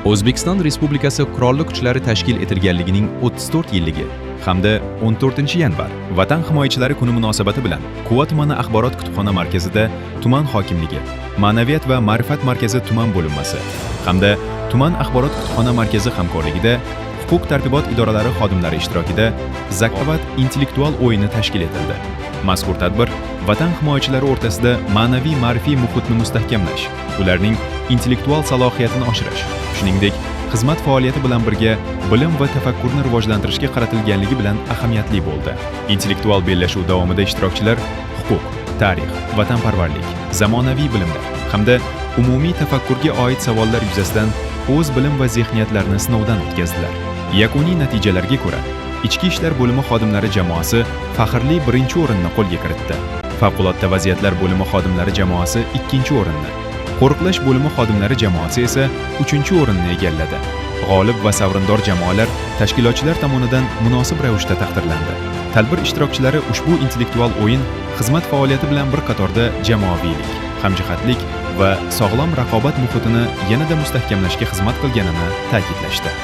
O'zbekiston Respublikasi Qurolli Kuchlari tashkil etilganligining 34 yilligi hamda 14-yanvar Vatan himoyachilari kuni munosabati bilan Quva tumani axborot kutubxona markazida tuman hokimligi, Ma'naviyat va ma'rifat markazi tuman bo'linmasi hamda tuman axborot kutubxona markazi hamkorligida huquq-tartibot idoralari xodimlari ishtirokida Zakovat intellektual o'yini tashkil etildi. Mazkur tadbir Vatan himoyachilari o'rtasida ma'naviy ma'rifiy muhitni mustahkamlash, ularning intellektual salohiyatini oshirish, shuningdek, xizmat faoliyati bilan birga bilim va tafakkurni rivojlantirishga qaratilganligi bilan ahamiyatli bo'ldi. Intellektual bellashuv davomida ishtirokchilar huquq, tarix, vatanparvarlik, zamonaviy bilimlar hamda umumiy tafakkurga oid savollar yuzasidan o'z bilim va zehniyatlarini sinovdan o'tkazdilar. Yakuniy natijalarga ko'ra, Ichki ishlar bo'limi xodimlari jamoasi faxrli birinchi o'rinni qo'lga kiritdi. Favqulodda vaziyatlar bo'limi xodimlari jamoasi ikkinchi o'rinni, qo'riqlash bo'limi xodimlari jamoasi esa uchinchi o'rinni egalladi. G'olib va sovrindor jamoalar tashkilotchilar tomonidan munosib ravishda taqdirlandi. Tadbir ishtirokchilari ushbu intellektual o'yin xizmat faoliyati bilan bir qatorda jamoaviylik, hamjihatlik va sog'lom raqobat muhitini yanada mustahkamlashga xizmat qilganini ta'kidlashdi.